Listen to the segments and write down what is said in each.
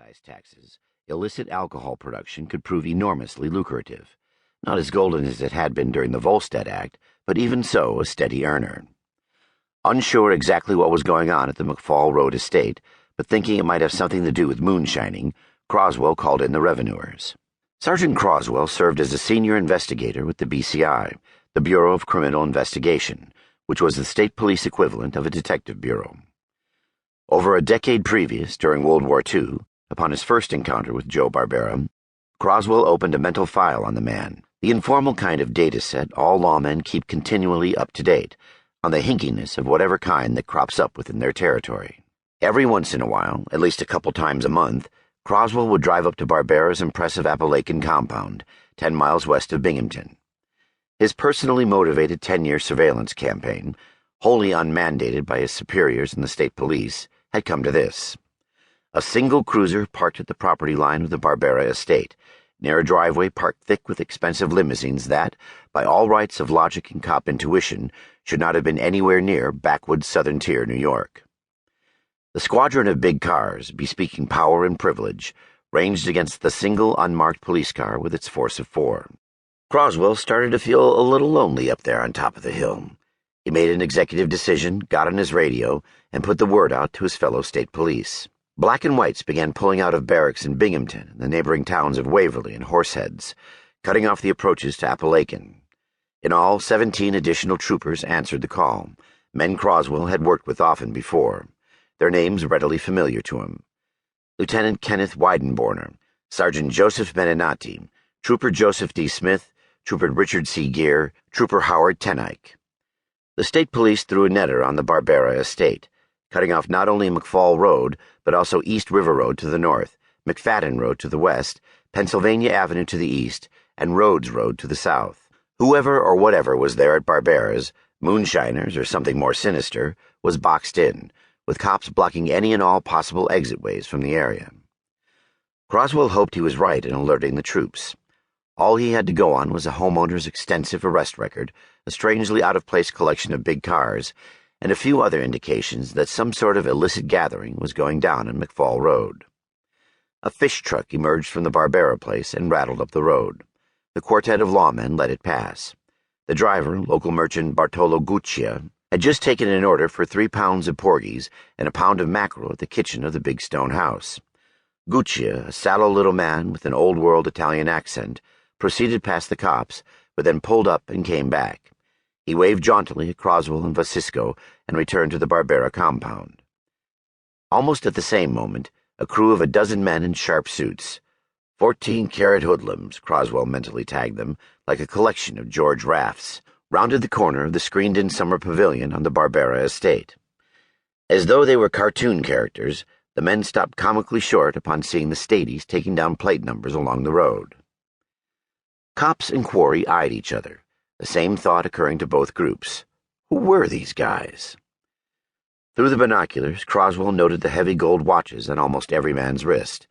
excise taxes, illicit alcohol production could prove enormously lucrative. Not as golden as it had been during the Volstead Act, but even so a steady earner. Unsure exactly what was going on at the McFall Road estate, but thinking it might have something to do with moonshining, Croswell called in the revenuers. Sergeant Croswell served as a senior investigator with the BCI, the Bureau of Criminal Investigation, which was the state police equivalent of a detective bureau. Over a decade previous, during World War II, upon his first encounter with Joe Barbera, Croswell opened a mental file on the man, the informal kind of data set all lawmen keep continually up to date, on the hinkiness of whatever kind that crops up within their territory. Every once in a while, at least a couple times a month, Croswell would drive up to Barbera's impressive Apalachin compound, 10 miles west of Binghamton. His personally motivated 10-year surveillance campaign, wholly unmandated by his superiors in the state police, had come to this. A single cruiser parked at the property line of the Barbera estate, near a driveway parked thick with expensive limousines that, by all rights of logic and cop intuition, should not have been anywhere near backwoods Southern Tier, New York. The squadron of big cars, bespeaking power and privilege, ranged against the single unmarked police car with its force of 4. Croswell started to feel a little lonely up there on top of the hill. He made an executive decision, got on his radio, and put the word out to his fellow state police. Black and whites began pulling out of barracks in Binghamton and the neighboring towns of Waverly and Horseheads, cutting off the approaches to Apalachin. In all, 17 additional troopers answered the call, men Croswell had worked with often before, their names readily familiar to him. Lieutenant Kenneth Weidenborner, Sergeant Joseph Beninati, Trooper Joseph D. Smith, Trooper Richard C. Gear, Trooper Howard Tenike. The state police threw a netter on the Barbera estate, cutting off not only McFall Road, but also East River Road to the north, McFadden Road to the west, Pennsylvania Avenue to the east, and Rhodes Road to the south. Whoever or whatever was there at Barbera's, moonshiners or something more sinister, was boxed in, with cops blocking any and all possible exit ways from the area. Croswell hoped he was right in alerting the troops. All he had to go on was a homeowner's extensive arrest record, a strangely out-of-place collection of big cars, and a few other indications that some sort of illicit gathering was going down on McFall Road. A fish truck emerged from the Barbera place and rattled up the road. The quartet of lawmen let it pass. The driver, local merchant Bartolo Guccia, had just taken an order for 3 pounds of porgies and a pound of mackerel at the kitchen of the big stone house. Guccia, a sallow little man with an old-world Italian accent, proceeded past the cops, but then pulled up and came back. He waved jauntily at Croswell and Vasisco and returned to the Barbera compound. Almost at the same moment, a crew of a dozen men in sharp suits, 14-carat hoodlums, Croswell mentally tagged them, like a collection of George Rafts, rounded the corner of the screened-in summer pavilion on the Barbera estate. As though they were cartoon characters, the men stopped comically short upon seeing the stadies taking down plate numbers along the road. Cops and quarry eyed each other, the same thought occurring to both groups. Who were these guys? Through the binoculars, Croswell noted the heavy gold watches on almost every man's wrist.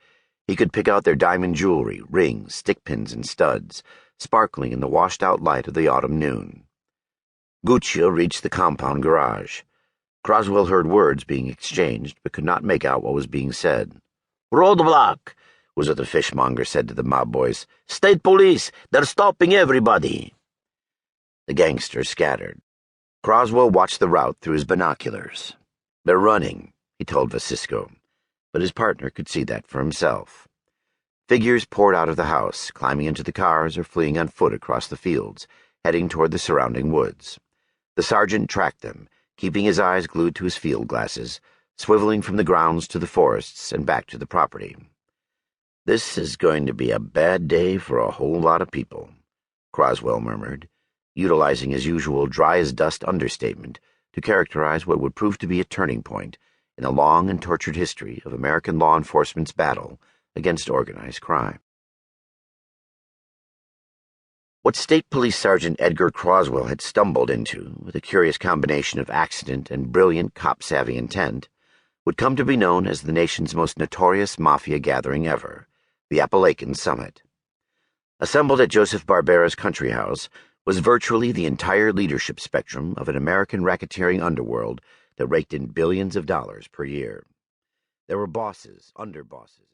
He could pick out their diamond jewelry, rings, stick pins, and studs, sparkling in the washed-out light of the autumn noon. Guccia reached the compound garage. Croswell heard words being exchanged, but could not make out what was being said. "Roadblock," was what the fishmonger said to the mob boys. "State police, they're stopping everybody." The gangsters scattered. Croswell watched the route through his binoculars. "They're running," he told Vasisco, but his partner could see that for himself. Figures poured out of the house, climbing into the cars or fleeing on foot across the fields, heading toward the surrounding woods. The sergeant tracked them, keeping his eyes glued to his field glasses, swiveling from the grounds to the forests and back to the property. "This is going to be a bad day for a whole lot of people," Croswell murmured, utilizing his usual dry-as-dust understatement to characterize what would prove to be a turning point in the long and tortured history of American law enforcement's battle against organized crime. What State Police Sergeant Edgar Croswell had stumbled into, with a curious combination of accident and brilliant cop-savvy intent, would come to be known as the nation's most notorious Mafia gathering ever, the Apalachin Summit. Assembled at Joseph Barbera's country house was virtually the entire leadership spectrum of an American racketeering underworld that raked in billions of dollars per year. There were bosses, underbosses,